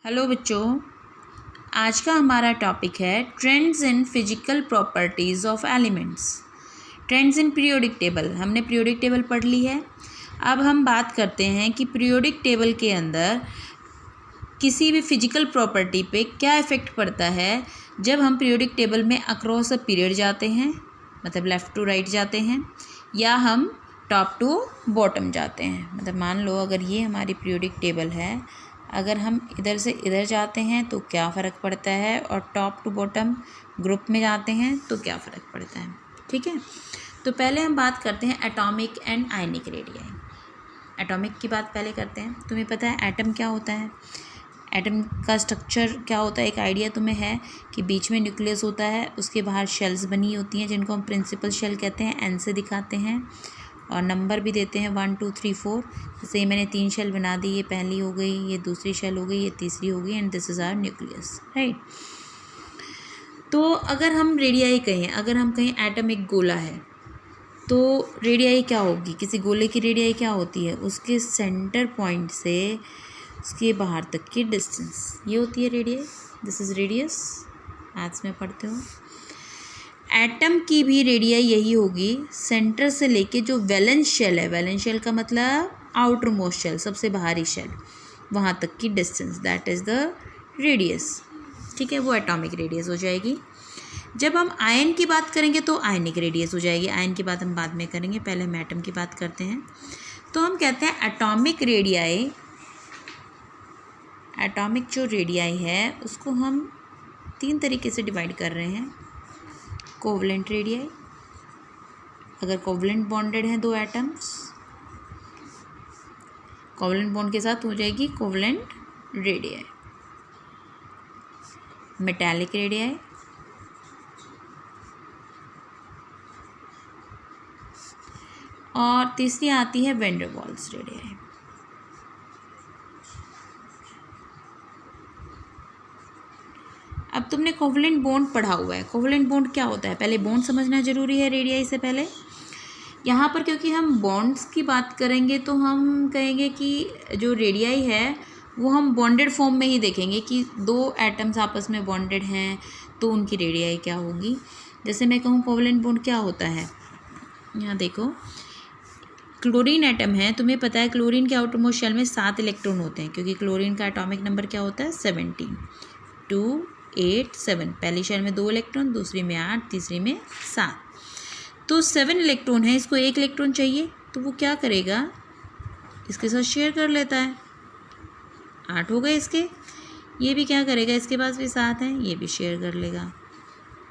Hello बच्चों, आज का हमारा टॉपिक है trends in physical properties of elements. Trends in periodic table. हमने पीरियोडिक टेबल पढ़ ली है। अब हम बात करते हैं कि पीरियोडिक टेबल के अंदर किसी भी फिजिकल प्रॉपर्टी पे क्या इफ़ेक्ट पड़ता है जब हम पीरियोडिक टेबल में अक्रॉस अ पीरियड जाते हैं, मतलब लेफ़्ट टू राइट जाते हैं, या हम टॉप टू बॉटम जाते हैं। मतलब मान लो अगर ये हमारी पीरियोडिक टेबल है, अगर हम इधर से इधर जाते हैं तो क्या फ़र्क पड़ता है, और टॉप टू बॉटम ग्रुप में जाते हैं तो क्या फ़र्क पड़ता है। ठीक है, तो पहले हम बात करते हैं atomic and ionic radii. Atomic की बात पहले करते हैं। तुम्हें पता है एटम क्या होता है, एटम का स्ट्रक्चर क्या होता है। एक आइडिया तुम्हें है कि बीच में न्यूक्लियस होता है, उसके बाहर शेल्स बनी होती हैं जिनको हम प्रिंसिपल शेल कहते हैं, एन से दिखाते हैं, और नंबर भी देते हैं 1 2 3 4। जैसे मैंने 3 शेल बना दी, ये पहली हो गई, ये दूसरी शेल हो गई, ये तीसरी हो गई, and this is our nucleus, right. तो अगर हम रेडियाई कहें, अगर हम कहें एटम एक गोला है, तो रेडियाई क्या होगी। किसी गोले की रेडियाई क्या होती है, उसके सेंटर पॉइंट से उसके बाहर तक की डिस्टेंस, ये होती है radii. This is radius, maths में पढ़ते हो। एटम की भी रेडियाई यही होगी, सेंटर से लेके जो वैलेंस शेल है, वैलेंस शेल का मतलब आउटर मोस्ट शेल, सबसे बाहरी शेल, वहाँ तक की distance, that is the radius. ठीक है, वो एटॉमिक रेडियस हो जाएगी। जब हम आयन की बात करेंगे तो आयनिक रेडियस हो जाएगी। आयन की बात हम बाद में करेंगे, पहले हम एटम की बात करते हैं। तो हम कहते हैं एटॉमिक रेडियाई, एटॉमिक जो रेडियाई है उसको हम 3 तरीके से डिवाइड कर रहे हैं। कोवलेंट रेडियाई, अगर कोवलेंट बॉन्डेड हैं दो एटम्स, कोवलेंट बॉन्ड के साथ हो जाएगी कोवलेंट रेडियाई। मेटालिक रेडियाई, और तीसरी आती है वैन डर वाल्स रेडियाई। अब तुमने कोवलेंट बॉन्ड पढ़ा हुआ है। कोवलेंट बॉन्ड क्या होता है, पहले बॉन्ड समझना जरूरी है रेडियाई से पहले। यहाँ पर क्योंकि हम बॉन्ड्स की बात करेंगे तो हम कहेंगे कि जो रेडियाई है वो हम बॉन्डेड फॉर्म में ही देखेंगे कि दो एटम्स आपस में बॉन्डेड हैं तो उनकी रेडियाई क्या होगी। जैसे मैं कहूँ कोवलेंट बॉन्ड क्या होता है, यहाँ देखो क्लोरीन एटम है, तुम्हें पता है क्लोरीन के आउटर मोस्ट शेल में 7 इलेक्ट्रॉन होते हैं, क्योंकि क्लोरीन का एटॉमिक नंबर क्या होता है 17, 2 8 7। पहली शेल में 2 इलेक्ट्रॉन, दूसरी में 8, तीसरी में 7। तो 7 इलेक्ट्रॉन है, इसको 1 इलेक्ट्रॉन चाहिए, तो वो क्या करेगा, इसके साथ शेयर कर लेता है। 8 हो गए इसके, ये भी क्या करेगा, इसके पास भी 7 है, ये भी शेयर कर लेगा।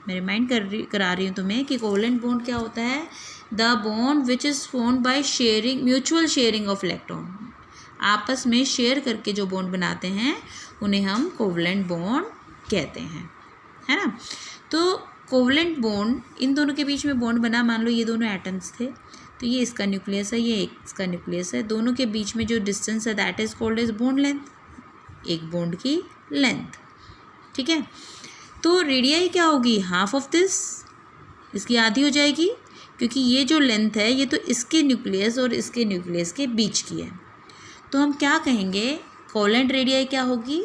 मैं रिमाइंड करा रही हूँ तुम्हें कि कोवलेंट बॉन्ड क्या होता है, the bond which is formed by sharing, mutual sharing of electron. आपस में शेयर करके जो बॉन्ड बनाते हैं उन्हें हम कोवलेंट बॉन्ड कहते हैं, है ना। तो कोवलेंट बॉन्ड, इन दोनों के बीच में बॉन्ड बना, मान लो ये दोनों एटम्स थे, तो ये इसका न्यूक्लियस है, ये इसका न्यूक्लियस है, दोनों के बीच में जो डिस्टेंस है that is called as bond length, एक बॉन्ड की लेंथ। ठीक है, तो रेडियाई क्या होगी, हाफ ऑफ दिस, इसकी आधी हो जाएगी, क्योंकि ये जो लेंथ है ये तो इसके न्यूक्लियस और इसके न्यूक्लियस के बीच की है। तो हम क्या कहेंगे, कोवलेंट रेडियाई क्या होगी,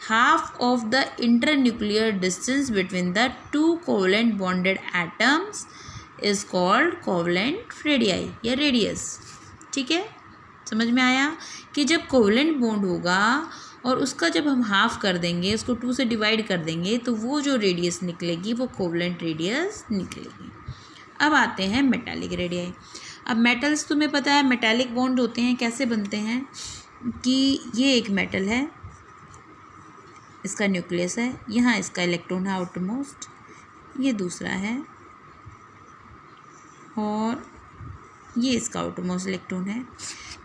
half of the internuclear distance between the 2 covalent bonded atoms is called covalent radii या रेडियस। ठीक है, समझ में आया कि जब कोवलेंट बॉन्ड होगा और उसका जब हम हाफ कर देंगे, उसको 2 से डिवाइड कर देंगे, तो वो जो रेडियस निकलेगी वो कोवलेंट रेडियस निकलेगी। अब आते हैं मेटालिक रेडियाई। अब मेटल्स तुम्हें पता है मेटालिक बॉन्ड होते हैं, कैसे बनते हैं कि ये एक मेटल है, इसका न्यूक्लियस है, यहाँ इसका इलेक्ट्रॉन है आउटर मोस्ट, ये दूसरा है, और ये इसका आउटर मोस्ट इलेक्ट्रॉन है।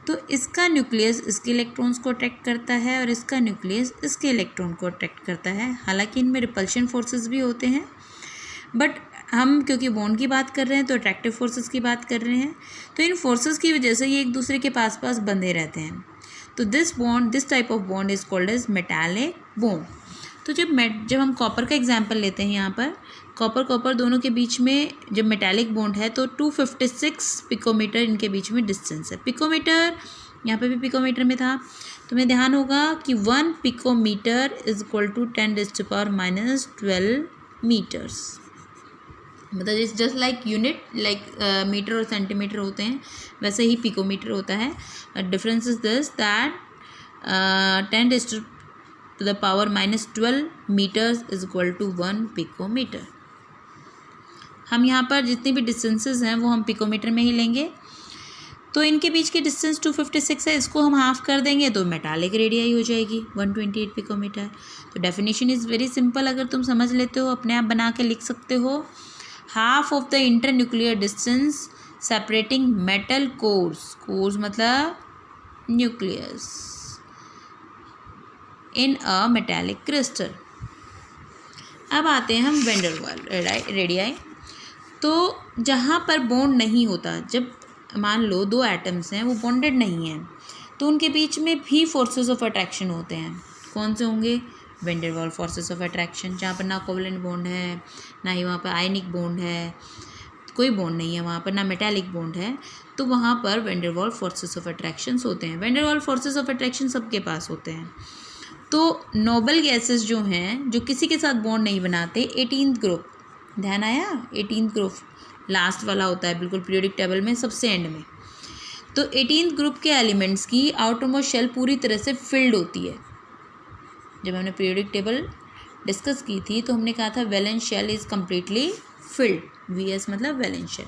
तो इसका न्यूक्लियस इसके इलेक्ट्रॉन्स को अट्रैक्ट करता है और इसका न्यूक्लियस इसके इलेक्ट्रॉन को अट्रैक्ट करता है। हालांकि इनमें रिपल्शन फोर्सेस भी होते हैं, बट हम क्योंकि बॉन्ड की बात कर रहे हैं तो अट्रैक्टिव फोर्सेस की बात कर रहे हैं, तो इन फोर्सेस की वजह से ये एक दूसरे के पास पास बंधे रहते हैं। तो this type of bond is called as metallic bond. तो जब हम कॉपर का एग्जांपल लेते हैं, यहाँ पर कॉपर दोनों के बीच में जब मेटालिक बॉन्ड है तो 256 पिकोमीटर इनके बीच में डिस्टेंस है। पिकोमीटर यहाँ पे भी पिकोमीटर में था, तुम्हें ध्यान होगा कि 1 picometre is equal to 10⁻⁻12 metres. मतलब it's just like unit, like metre और सेंटीमीटर होते हैं वैसे ही पिकोमीटर होता है। Difference is this that 10⁻⁻12 metres is equal to 1 picometre. हम यहाँ पर जितनी भी डिस्टेंसेस हैं वो हम पिकोमीटर में ही लेंगे। तो इनके बीच की डिस्टेंस 256 है, इसको हम हाफ कर देंगे तो मेटालिक रेडियाई हो जाएगी 128 पिकोमीटर। तो डेफिनेशन इज़ वेरी सिंपल, अगर तुम समझ लेते हो अपने आप बना के लिख सकते हो। Half of the internuclear distance separating metal cores मतलब nucleus in a metallic crystal. अब आते हैं हम वैन डर वाल रेडियाई। तो जहाँ पर बॉन्ड नहीं होता, जब मान लो दो एटम्स हैं वो बॉन्डेड नहीं हैं, तो उनके बीच में भी फोर्सेस ऑफ अट्रैक्शन होते हैं। कौन से होंगे? Van der Waals forces of attraction, जहाँ पर ना कोवेलेंट बॉन्ड है, ना ही वहाँ पर आयनिक बॉन्ड है, कोई बॉन्ड नहीं है वहाँ पर, ना मेटालिक बॉन्ड है, तो वहाँ पर van der Waals forces of attractions होते हैं। Van der Waals forces of attraction सबके पास होते हैं। तो नोबल गैसेस जो हैं, जो किसी के साथ बॉन्ड नहीं बनाते, 18th ग्रुप, ध्यान आया? 18th ग्रुप लास्ट वाला होता है बिल्कुल पीरियोडिक टेबल में सबसे एंड में। तो 18th ग्रुप के एलिमेंट्स की आउटरमोस्ट शेल पूरी तरह से फिल्ड होती है। जब हमने पीरियोडिक टेबल डिस्कस की थी तो हमने कहा था valence shell is completely filled, VS मतलब वैलेंस शेल।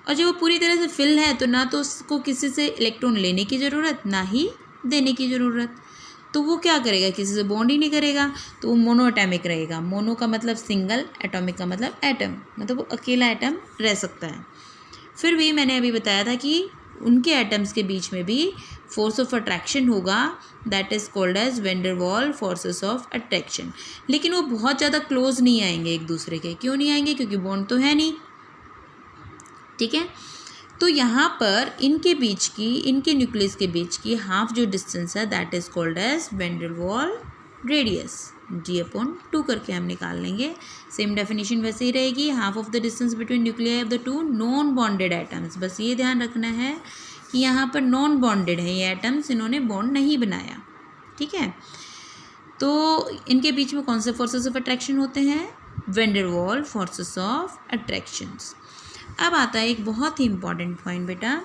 और जब वो पूरी तरह से फिल है तो ना तो उसको किसी से इलेक्ट्रॉन लेने की ज़रूरत, ना ही देने की ज़रूरत। तो वो क्या करेगा? किसी से बॉन्ड ही नहीं करेगा, तो वो मोनो एटॉमिक रहेगा। मोनो का मतलब सिंगल, एटॉमिक का मतलब एटम, मतलब वो अकेला एटम रह सकता है। फिर भी मैंने अभी बताया था कि उनके एटम्स के बीच में भी फोर्स ऑफ अट्रैक्शन होगा, that is called as van der Waals forces of attraction. लेकिन वो बहुत ज़्यादा क्लोज नहीं आएंगे एक दूसरे के। क्यों नहीं आएंगे? क्योंकि बॉन्ड तो है नहीं, ठीक है। तो यहाँ पर इनके बीच की, इनके न्यूक्लियस के बीच की हाफ जो डिस्टेंस है that is called as van der Waals radius, d/2 करके हम निकाल लेंगे। सेम डेफिनेशन वैसे ही रहेगी, half of the distance between nuclei of the two non bonded atoms. बस ये ध्यान रखना है कि यहाँ पर नॉन बॉन्डेड है ये एटम्स, इन्होंने बॉन्ड नहीं बनाया, ठीक है। तो इनके बीच में कौन से फोर्सेस ऑफ अट्रैक्शन होते हैं? Van der Waals forces of attractions. अब आता है एक बहुत ही इंपॉर्टेंट पॉइंट बेटा,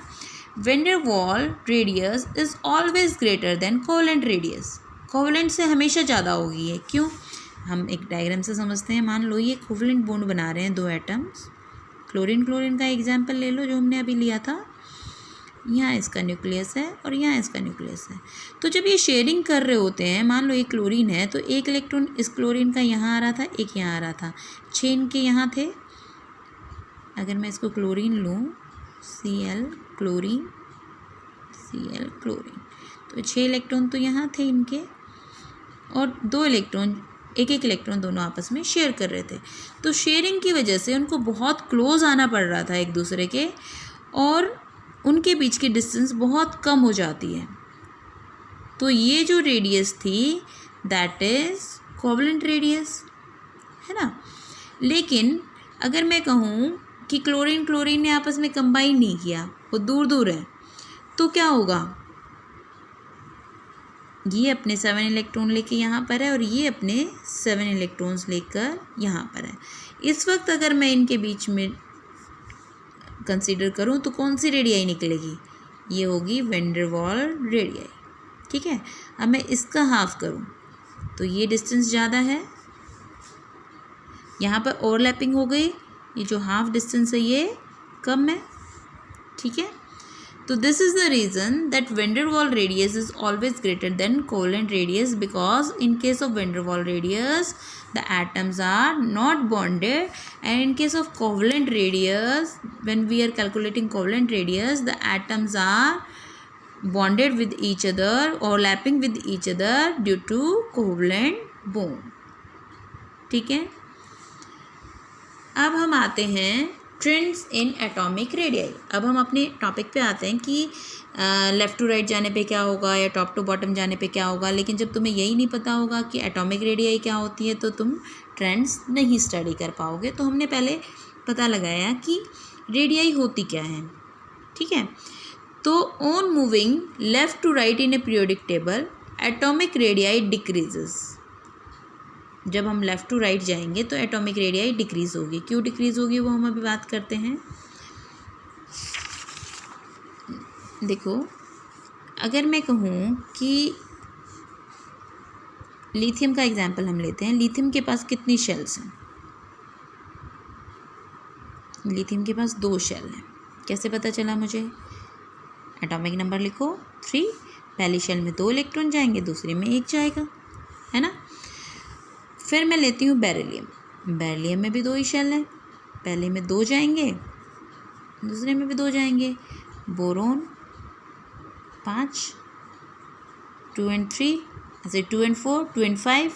van der Waals radius is always greater than covalent radius. Covalent से हमेशा ज़्यादा होगी है। क्यों? हम एक डायग्राम से समझते हैं। मान लो ये कोवेलेंट बॉन्ड बना रहे हैं दो एटम्स, क्लोरीन का एग्जाम्पल ले लो जो हमने अभी लिया था। यहाँ इसका न्यूक्लियस है और यहाँ इसका न्यूक्लियस है। तो जब ये शेयरिंग कर रहे होते हैं, मान लो एक क्लोरीन है तो एक इलेक्ट्रॉन इस क्लोरीन का यहाँ आ रहा था, एक यहाँ आ रहा था, 6 इनके यहाँ थे। अगर मैं इसको क्लोरीन लूँ, Cl क्लोरीन, Cl क्लोरीन, तो 6 इलेक्ट्रॉन तो यहाँ थे इनके, और 2 इलेक्ट्रॉन, एक इलेक्ट्रॉन दोनों आपस में शेयर कर रहे थे। तो शेयरिंग की वजह से उनको बहुत क्लोज आना पड़ रहा था एक दूसरे के, और उनके बीच की डिस्टेंस बहुत कम हो जाती है। तो ये जो रेडियस थी दैट इज़ कोवेलेंट रेडियस, है ना। लेकिन अगर मैं कहूँ कि क्लोरीन ने आपस में कंबाइन नहीं किया, वो दूर दूर है, तो क्या होगा? ये अपने 7 इलेक्ट्रॉन लेके यहाँ पर है और ये अपने 7 इलेक्ट्रॉन्स लेकर यहाँ पर है। इस वक्त अगर मैं इनके बीच में कंसीडर करूँ तो कौन सी रेडियाई निकलेगी? ये होगी वैन डर वाल रेडियाई, ठीक है। अब मैं इसका हाफ करूँ तो ये डिस्टेंस ज़्यादा है, यहाँ पर ओवरलैपिंग हो गई, ये जो हाफ डिस्टेंस है ये कम है, ठीक है। तो this is the reason that van der Waals radius is always greater than covalent radius, because in case of van der Waals radius the atoms are not bonded, and in case of covalent radius, when we are calculating covalent radius, the atoms are bonded with each other, overlapping with each other due to covalent bond, ठीक है। अब हम आते हैं trends in atomic radii. अब हम अपने topic पे आते हैं कि लेफ़्ट टू राइट जाने पे क्या होगा या टॉप टू बॉटम जाने पे क्या होगा। लेकिन जब तुम्हें यही नहीं पता होगा कि एटॉमिक रेडियाई क्या होती है तो तुम ट्रेंड्स नहीं स्टडी कर पाओगे। तो हमने पहले पता लगाया कि रेडियाई होती क्या है, ठीक है। तो on moving left to right in a periodic table atomic radii decreases. जब हम लेफ़्ट टू राइट जाएंगे तो एटॉमिक रेडियाई डिक्रीज़ होगी। क्यों डिक्रीज़ होगी वो हम अभी बात करते हैं। देखो, अगर मैं कहूँ कि लिथियम का एग्जांपल हम लेते हैं। लिथियम के पास कितनी शेल्स हैं? लिथियम के पास 2 शेल हैं। कैसे पता चला मुझे? एटॉमिक नंबर लिखो 3। पहली शेल में 2 इलेक्ट्रॉन जाएंगे, दूसरे में 1 जाएगा, है ना। फिर मैं लेती हूँ बेरिलियम। बेरिलियम में भी 2 ही शेल हैं, पहले में 2 जाएंगे, दूसरे में भी 2 जाएंगे। बोरोन 5, 2 and 3, ऐसे 2 and 4, 2 and 5।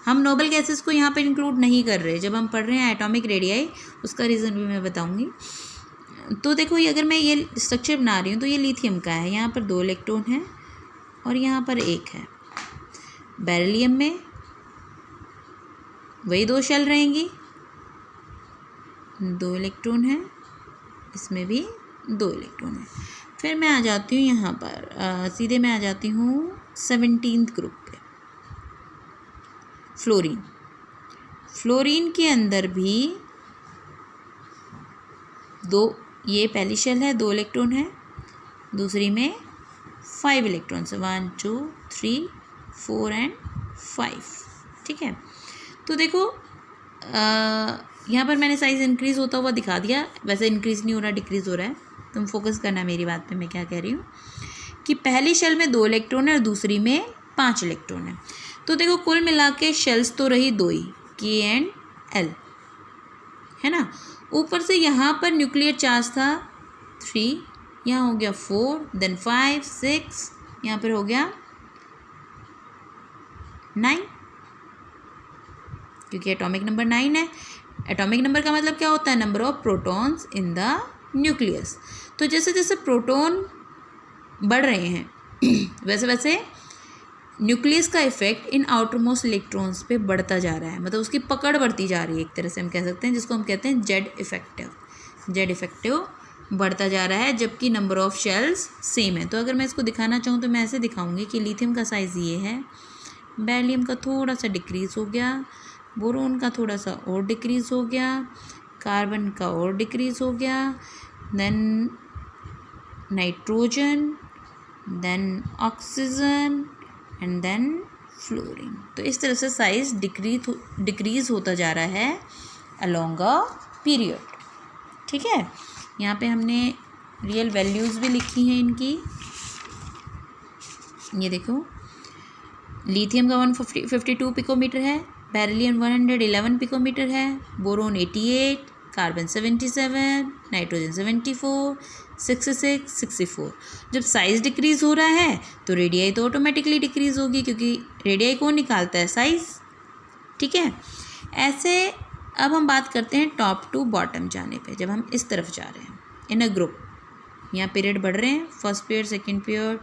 हम नोबल गैसेस को यहाँ पे इंक्लूड नहीं कर रहे जब हम पढ़ रहे हैं एटॉमिक रेडियाई, उसका रीज़न भी मैं बताऊँगी। तो देखो, ये अगर मैं ये स्ट्रक्चर बना रही हूँ तो ये लिथियम का है, यहाँ पर 2 इलेक्ट्रॉन हैं और यहाँ पर 1 है। बेरिलियम में वही 2 शेल रहेंगी, 2 इलेक्ट्रॉन हैं, इसमें भी 2 इलेक्ट्रॉन हैं। फिर मैं आ जाती हूँ यहाँ पर सीधे मैं आ जाती हूँ 17th ग्रुप पे, फ्लोरीन। फ्लोरीन के अंदर भी 2, ये पहली शेल है, 2 इलेक्ट्रॉन है, दूसरी में 5 इलेक्ट्रॉन्स, 1 2 3 4 and 5। ठीक है, तो देखो यहाँ पर मैंने साइज़ इंक्रीज़ होता हुआ दिखा दिया। वैसे इंक्रीज़ नहीं हो रहा, डिक्रीज़ हो रहा है। तुम फोकस करना मेरी बात पे, मैं क्या कह रही हूँ कि पहली शेल में 2 इलेक्ट्रॉन है और दूसरी में 5 इलेक्ट्रॉन है। तो देखो, कुल मिला के शेल्स तो रही 2 ही, K and L, है ना। ऊपर से यहाँ पर न्यूक्लियर चार्ज था 3, यहाँ हो गया 4, देन 5 6, यहाँ पर हो गया 9, क्योंकि एटॉमिक नंबर 9 है। एटॉमिक नंबर का मतलब क्या होता है? Number of protons in the nucleus. तो जैसे जैसे प्रोटॉन बढ़ रहे हैं वैसे वैसे न्यूक्लियस का effect in outer most electrons पे बढ़ता जा रहा है, मतलब उसकी पकड़ बढ़ती जा रही है, एक तरह से हम कह सकते हैं, जिसको हम कहते हैं जेड इफेक्टिव। जेड इफेक्टिव बढ़ता जा रहा है जबकि नंबर ऑफ शेल्स सेम है। तो अगर मैं इसको दिखाना चाहूँ तो मैं ऐसे दिखाऊंगी कि लिथियम का साइज़ ये है, बेरिलियम का थोड़ा सा डिक्रीज़ हो गया, बोरोन का थोड़ा सा और डिक्रीज़ हो गया, कार्बन का और डिक्रीज़ हो गया, then nitrogen, then oxygen and then fluorine. तो इस तरह से साइज़ डिक्रीज़ होता जा रहा है अलोंग अ पीरियड। ठीक है, यहाँ पे हमने रियल वैल्यूज़ भी लिखी हैं इनकी। ये देखो, लिथियम का 152 पिकोमीटर है, बेरिलियम 111 पिकोमीटर है, बोरोन 88, कार्बन 77, नाइट्रोजन 74, 66, 64। जब साइज़ डिक्रीज़ हो रहा है तो रेडियाई तो ऑटोमेटिकली डिक्रीज़ होगी, क्योंकि रेडियाई कौन निकालता है? साइज़। ठीक है, ऐसे अब हम बात करते हैं टॉप टू बॉटम जाने पे। जब हम इस तरफ जा रहे हैं इन अ ग्रुप, यहाँ पीरियड बढ़ रहे हैं, first period, second period,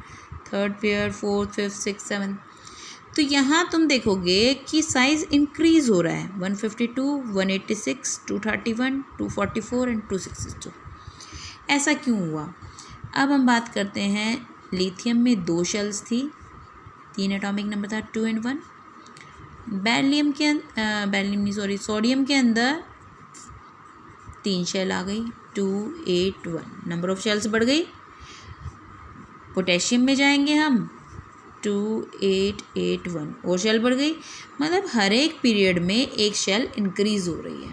third period, 4th 5th 6th 7th, तो यहाँ तुम देखोगे कि साइज़ इंक्रीज़ हो रहा है, 152, 186, 231, 244 एंड 262। ऐसा क्यों हुआ? अब हम बात करते हैं, लिथियम में 2 शेल्स थी, 3 एटॉमिक नंबर था 2 and 1। सोडियम के अंदर 3 शेल आ गई, 2 8 1, नंबर ऑफ शेल्स बढ़ गई। पोटेशियम में जाएंगे हम, 2 8 8 1, और शेल बढ़ गई। मतलब हर एक पीरियड में एक शेल इंक्रीज़ हो रही है।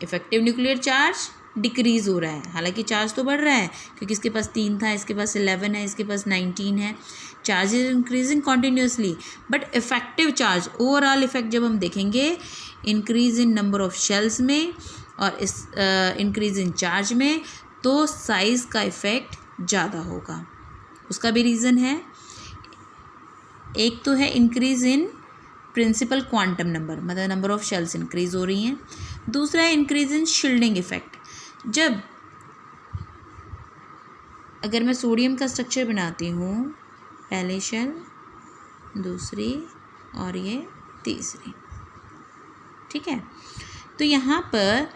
इफेक्टिव न्यूक्लियर चार्ज डिक्रीज़ हो रहा है, हालांकि चार्ज तो बढ़ रहा है, क्योंकि इसके पास 3 था, इसके पास 11 है, इसके पास 19 है। Charge is increasing continuously, but effective charge, overall effect जब हम देखेंगे increase in number of shells में और इस इंक्रीज़ इन चार्ज में, तो साइज़ का इफ़ेक्ट ज़्यादा होगा। उसका भी रीज़न है, एक तो है increase in principle quantum number, मतलब नंबर ऑफ शेल्स इंक्रीज़ हो रही हैं। दूसरा है इंक्रीज़ इन शील्डिंग इफेक्ट। जब अगर मैं सोडियम का स्ट्रक्चर बनाती हूँ, पहले शेल, दूसरी और ये तीसरी, ठीक है, तो यहाँ पर